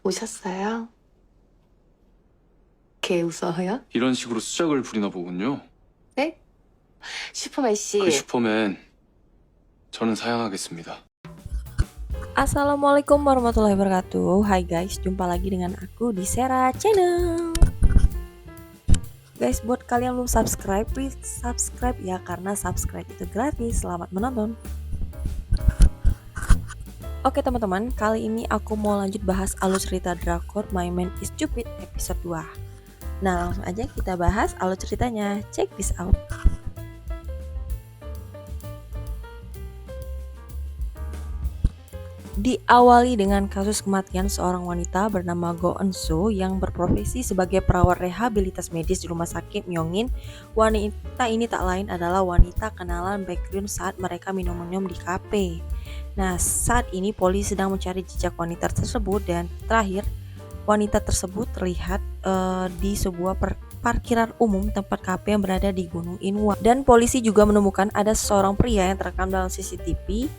오셨어요? 개 웃어요? 이런 식으로 수작을 부리나 보군요. 네? 슈퍼맨 씨. 그 슈퍼맨, 저는 사양하겠습니다. Assalamualaikum warahmatullahi wabarakatuh. Hai guys, jumpa lagi dengan aku di Sera Channel. Guys, buat kalian belum subscribe, please subscribe ya, karena subscribe itu gratis. Selamat menonton. Oke teman-teman, kali ini aku mau lanjut bahas alur cerita drakor My Man is Stupid episode 2. Nah, langsung aja kita bahas alur ceritanya. Check this out. Diawali dengan kasus kematian seorang wanita bernama Go Eun-soo yang berprofesi sebagai perawat rehabilitas medis di rumah sakit Myeongin. Wanita ini tak lain adalah wanita kenalan Baekhyun saat mereka minum-minum di kafe. Nah, saat ini polisi sedang mencari jejak wanita tersebut dan terakhir wanita tersebut terlihat di sebuah parkiran umum tempat kafe yang berada di Gunung Inwang. Dan polisi juga menemukan ada seorang pria yang terekam dalam CCTV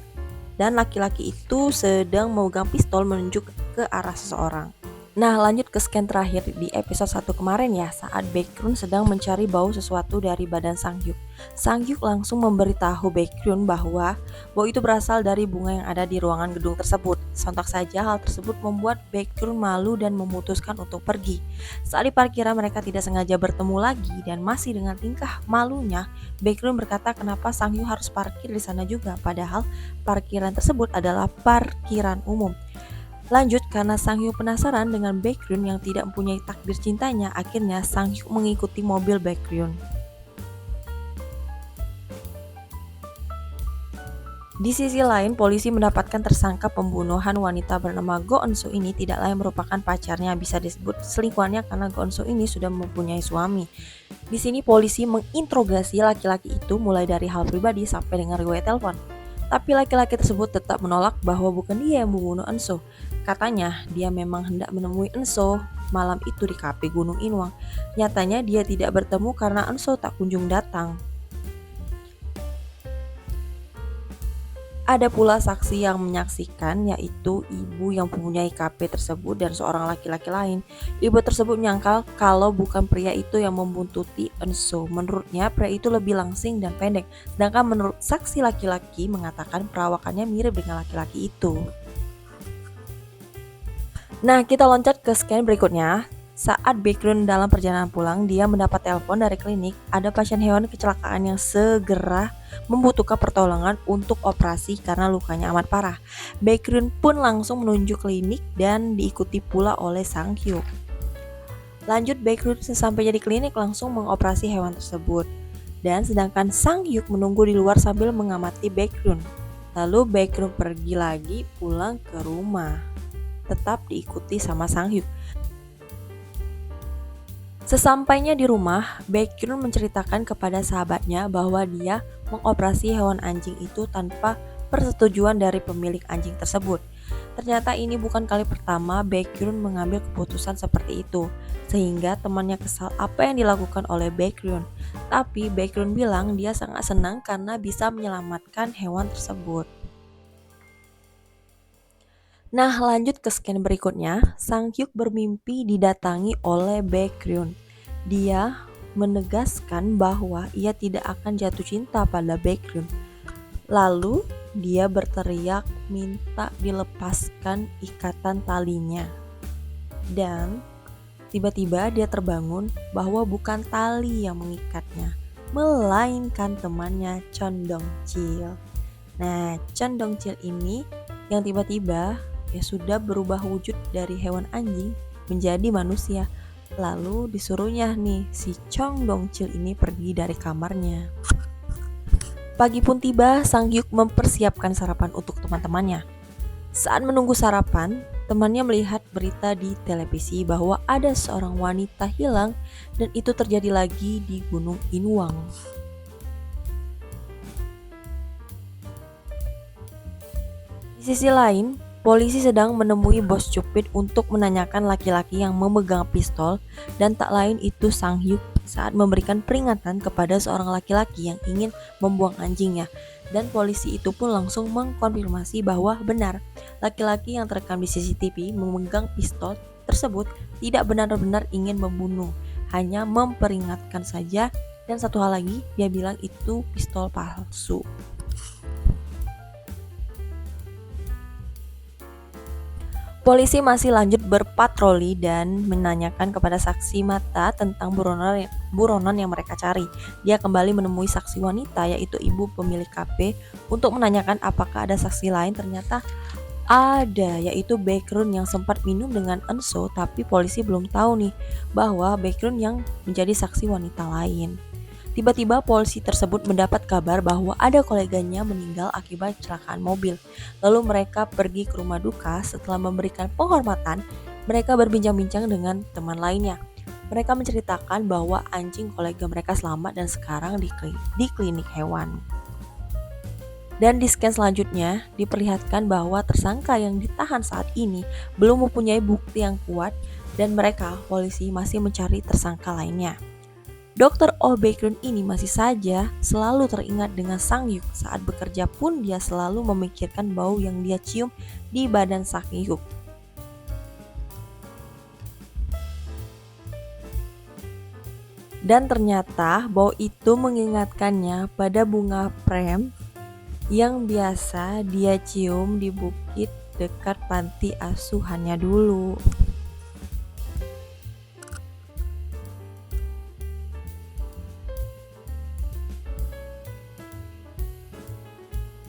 dan laki-laki itu sedang memegang pistol menunjuk ke arah seseorang. Nah, lanjut ke scan terakhir di episode 1 kemarin ya, saat Baekhyun sedang mencari bau sesuatu dari badan Sang-hyuk. Sang-hyuk langsung memberitahu Baekhyun bahwa bau itu berasal dari bunga yang ada di ruangan gedung tersebut. Sontak saja hal tersebut membuat Baekhyun malu dan memutuskan untuk pergi. Saat di parkiran mereka tidak sengaja bertemu lagi dan masih dengan tingkah malunya, Baekhyun berkata kenapa Sang-hyuk harus parkir di sana juga, padahal parkiran tersebut adalah parkiran umum. Lanjut, karena Sang-hyuk penasaran dengan Baekhyun yang tidak mempunyai takdir cintanya, akhirnya Sang-hyuk mengikuti mobil Baekhyun. Di sisi lain, polisi mendapatkan tersangka pembunuhan wanita bernama Go Eun-soo ini tidak lain merupakan pacarnya, bisa disebut selingkuhannya karena Go Eun-soo ini sudah mempunyai suami. Di sini polisi menginterogasi laki-laki itu mulai dari hal pribadi sampai dengan riwayat telepon. Tapi laki-laki tersebut tetap menolak bahwa bukan dia yang membunuh Eun-soo. Katanya dia memang hendak menemui Eun-soo malam itu di kafe Gunung Inwang. Nyatanya dia tidak bertemu karena Eun-soo tak kunjung datang. Ada pula saksi yang menyaksikan, yaitu ibu yang mempunyai kafe tersebut dan seorang laki-laki lain. Ibu tersebut menyangkal kalau bukan pria itu yang membuntuti Eun-soo. Menurutnya pria itu lebih langsing dan pendek, sedangkan menurut saksi laki-laki mengatakan perawakannya mirip dengan laki-laki itu. Nah, kita loncat ke scan berikutnya. Saat Baekhyun dalam perjalanan pulang, dia mendapat telepon dari klinik. Ada pasien hewan kecelakaan yang segera membutuhkan pertolongan untuk operasi karena lukanya amat parah. Baekhyun pun langsung menuju klinik dan diikuti pula oleh Sang-hyuk. Lanjut, Baekhyun sesampainya di klinik langsung mengoperasi hewan tersebut. Dan sedangkan Sang-hyuk menunggu di luar sambil mengamati Baekhyun. Lalu Baekhyun pergi lagi pulang ke rumah, tetap diikuti sama Sang-hyuk. Sesampainya di rumah, Baekhyun menceritakan kepada sahabatnya bahwa dia mengoperasi hewan anjing itu tanpa persetujuan dari pemilik anjing tersebut. Ternyata ini bukan kali pertama Baekhyun mengambil keputusan seperti itu, sehingga temannya kesal apa yang dilakukan oleh Baekhyun. Tapi Baekhyun bilang dia sangat senang karena bisa menyelamatkan hewan tersebut. Nah, lanjut ke scan berikutnya. Sang-hyuk bermimpi didatangi oleh Baekhyun. Dia menegaskan bahwa ia tidak akan jatuh cinta pada Baekhyun. Lalu dia berteriak minta dilepaskan ikatan talinya. Dan tiba-tiba dia terbangun bahwa bukan tali yang mengikatnya, melainkan temannya Chon Dong-chil. Nah, Chon Dong-chil ini yang tiba-tiba ya sudah berubah wujud dari hewan anjing menjadi manusia. Lalu disuruhnya nih si Chon Dong-chil ini pergi dari kamarnya. Pagi pun tiba, Sang-hyuk mempersiapkan sarapan untuk teman-temannya. Saat menunggu sarapan, temannya melihat berita di televisi bahwa ada seorang wanita hilang dan itu terjadi lagi di Gunung Inwang. Di sisi lain, polisi sedang menemui bos cupid untuk menanyakan laki-laki yang memegang pistol dan tak lain itu Sang-hyuk saat memberikan peringatan kepada seorang laki-laki yang ingin membuang anjingnya. Dan polisi itu pun langsung mengkonfirmasi bahwa benar, laki-laki yang terekam di CCTV memegang pistol tersebut tidak benar-benar ingin membunuh, hanya memperingatkan saja. Dan satu hal lagi, dia bilang itu pistol palsu. Polisi masih lanjut berpatroli dan menanyakan kepada saksi mata tentang buronan yang mereka cari. Dia kembali menemui saksi wanita, yaitu ibu pemilik kafe, untuk menanyakan apakah ada saksi lain. Ternyata ada, yaitu background yang sempat minum dengan Enso, tapi polisi belum tahu nih bahwa background yang menjadi saksi wanita lain. Tiba-tiba polisi tersebut mendapat kabar bahwa ada koleganya meninggal akibat kecelakaan mobil. Lalu mereka pergi ke rumah duka. Setelah memberikan penghormatan, mereka berbincang-bincang dengan teman lainnya. Mereka menceritakan bahwa anjing kolega mereka selamat dan sekarang di klinik hewan. Dan di scan selanjutnya diperlihatkan bahwa tersangka yang ditahan saat ini belum mempunyai bukti yang kuat dan mereka, polisi, masih mencari tersangka lainnya. Dr. Oh Baekhyun ini masih saja selalu teringat dengan Sang Hyuk. Saat bekerja pun dia selalu memikirkan bau yang dia cium di badan Sang Hyuk. Dan ternyata bau itu mengingatkannya pada bunga prem yang biasa dia cium di bukit dekat panti asuhannya dulu.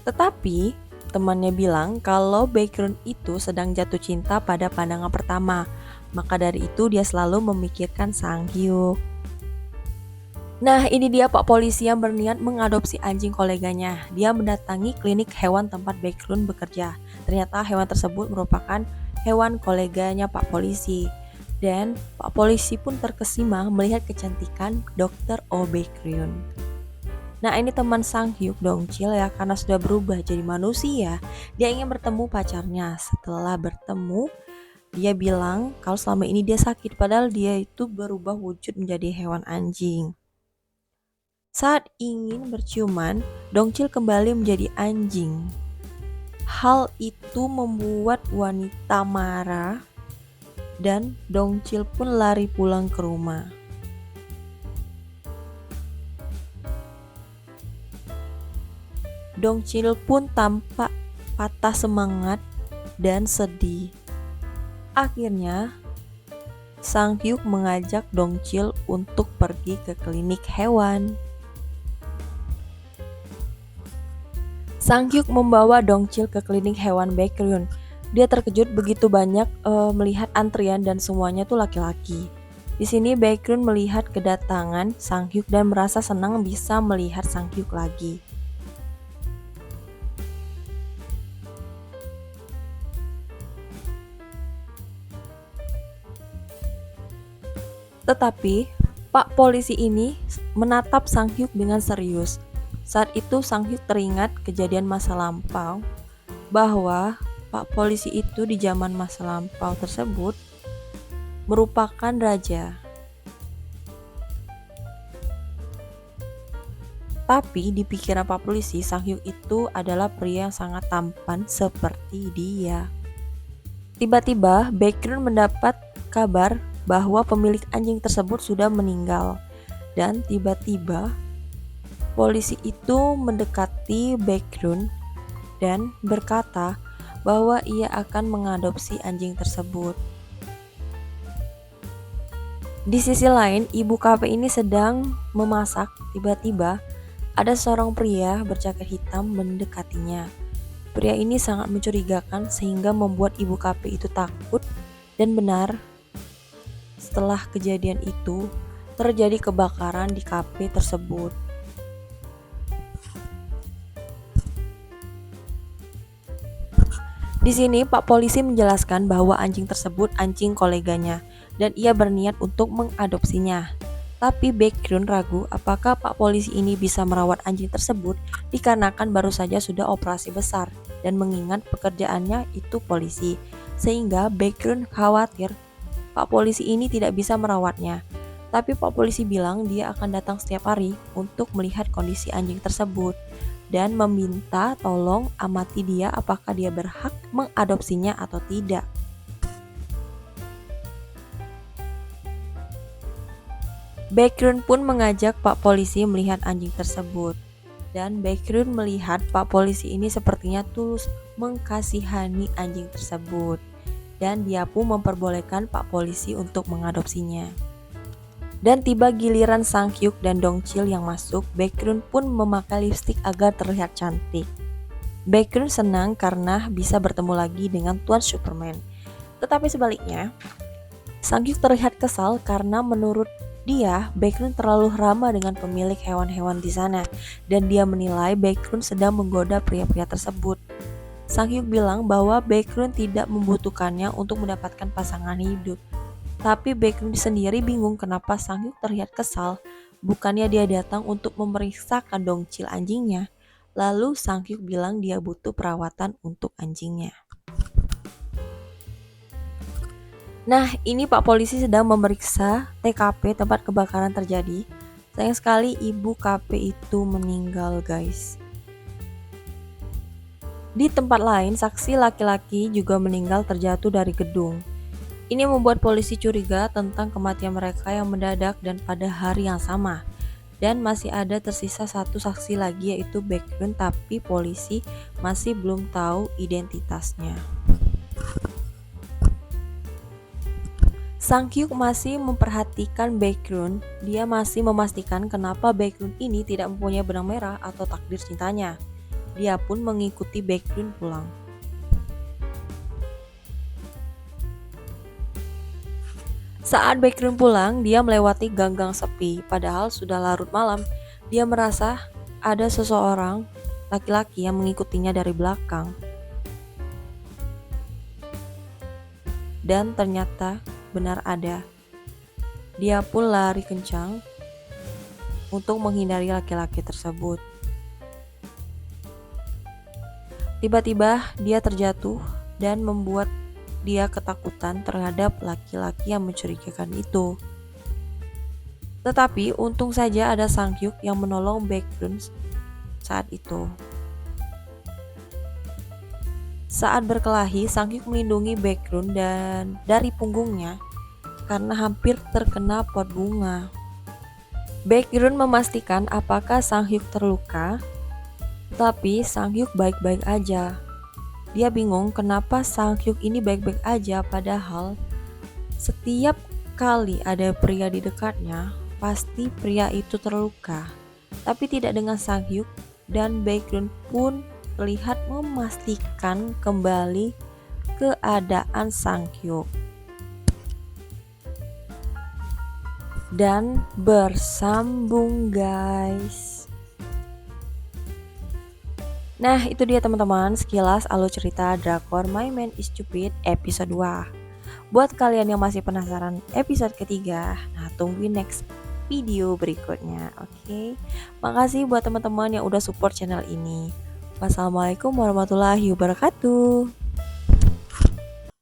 Tetapi temannya bilang kalau background itu sedang jatuh cinta pada pandangan pertama. Maka dari itu dia selalu memikirkan Sang Hyuk. Nah, ini dia Pak Polisi yang berniat mengadopsi anjing koleganya. Dia mendatangi klinik hewan tempat background bekerja. Ternyata hewan tersebut merupakan hewan koleganya Pak Polisi. Dan Pak Polisi pun terkesima melihat kecantikan Dr. Oh Baekhyun. Nah, ini teman Sang Hyuk, Dongchil ya, karena sudah berubah jadi manusia, dia ingin bertemu pacarnya. Setelah bertemu, dia bilang kalau selama ini dia sakit, padahal dia itu berubah wujud menjadi hewan anjing. Saat ingin berciuman, Dongchil kembali menjadi anjing. Hal itu membuat wanita marah dan Dongchil pun lari pulang ke rumah. Dongchil pun tampak patah semangat dan sedih. Akhirnya, Sang Hyuk mengajak Dongchil untuk pergi ke klinik hewan. Sang Hyuk membawa Dongchil ke klinik hewan Baekhyun. Dia terkejut begitu banyak melihat antrian dan semuanya tuh laki-laki. Di sini Baekhyun melihat kedatangan Sang Hyuk dan merasa senang bisa melihat Sang Hyuk lagi. Tetapi Pak Polisi ini menatap Sang Hyuk dengan serius. Saat itu Sang Hyuk teringat kejadian masa lampau bahwa Pak Polisi itu di zaman masa lampau tersebut merupakan raja. Tapi di pikiran Pak Polisi, Sang Hyuk itu adalah pria yang sangat tampan seperti dia. Tiba-tiba Baekhyun mendapat kabar bahwa pemilik anjing tersebut sudah meninggal. Dan tiba-tiba polisi itu mendekati Baekhyun dan berkata bahwa ia akan mengadopsi anjing tersebut. Di sisi lain, ibu kafe ini sedang memasak. Tiba-tiba ada seorang pria berjaket hitam mendekatinya. Pria ini sangat mencurigakan sehingga membuat ibu kafe itu takut. Dan benar, setelah kejadian itu terjadi kebakaran di kafe tersebut. Di sini Pak Polisi menjelaskan bahwa anjing tersebut anjing koleganya dan ia berniat untuk mengadopsinya. Tapi Baekhyun ragu apakah Pak Polisi ini bisa merawat anjing tersebut dikarenakan baru saja sudah operasi besar dan mengingat pekerjaannya itu polisi. Sehingga Baekhyun khawatir Pak Polisi ini tidak bisa merawatnya. Tapi Pak Polisi bilang dia akan datang setiap hari untuk melihat kondisi anjing tersebut dan meminta tolong amati dia apakah dia berhak mengadopsinya atau tidak. Baekhyun pun mengajak Pak Polisi melihat anjing tersebut. Dan Baekhyun melihat Pak Polisi ini sepertinya tulus mengkasihani anjing tersebut. Dan dia pun memperbolehkan Pak Polisi untuk mengadopsinya. Dan tiba giliran Sang Hyuk dan Dong Chil yang masuk, Baekhyun pun memakai lipstik agar terlihat cantik. Baekhyun senang karena bisa bertemu lagi dengan Tuan Superman. Tetapi sebaliknya, Sang Hyuk terlihat kesal karena menurut dia, Baekhyun terlalu ramah dengan pemilik hewan-hewan di sana dan dia menilai Baekhyun sedang menggoda pria-pria tersebut. Sang Hyuk bilang bahwa Baekhyun tidak membutuhkannya untuk mendapatkan pasangan hidup. Tapi Baekhyun sendiri bingung kenapa Sang Hyuk terlihat kesal. Bukannya dia datang untuk memeriksakan Dong Chil anjingnya. Lalu Sang Hyuk bilang dia butuh perawatan untuk anjingnya. Nah, ini Pak Polisi sedang memeriksa TKP tempat kebakaran terjadi. Sayang sekali ibu KP itu meninggal, guys. Di tempat lain, saksi laki-laki juga meninggal terjatuh dari gedung. Ini membuat polisi curiga tentang kematian mereka yang mendadak dan pada hari yang sama. Dan masih ada tersisa satu saksi lagi yaitu Baekhyun, tapi polisi masih belum tahu identitasnya. Sang Hyuk masih memperhatikan Baekhyun. Dia masih memastikan kenapa Baekhyun ini tidak mempunyai benang merah atau takdir cintanya. Dia pun mengikuti Baekhyun pulang. Saat Baekhyun pulang, dia melewati gang-gang sepi. Padahal sudah larut malam. Dia merasa ada seseorang laki-laki yang mengikutinya dari belakang. Dan ternyata benar ada. Dia pun lari kencang untuk menghindari laki-laki tersebut. Tiba-tiba dia terjatuh dan membuat dia ketakutan terhadap laki-laki yang mencurigakan itu. Tetapi untung saja ada Sang Hyuk yang menolong Baekhyun saat itu. Saat berkelahi, Sang Hyuk melindungi Baekhyun dan dari punggungnya karena hampir terkena pot bunga. Baekhyun memastikan apakah Sang Hyuk terluka, tapi Sang Hyuk baik-baik aja. Dia bingung kenapa Sang Hyuk ini baik-baik aja padahal setiap kali ada pria di dekatnya, pasti pria itu terluka. Tapi tidak dengan Sang Hyuk, dan Baekhyun pun terlihat memastikan kembali keadaan Sang Hyuk. Dan bersambung, guys. Nah, itu dia teman-teman sekilas alur cerita drakor My Man is Stupid episode 2. Buat kalian yang masih penasaran episode ketiga, nah tungguin next video berikutnya, oke? Makasih buat teman-teman yang udah support channel ini. Wassalamualaikum warahmatullahi wabarakatuh.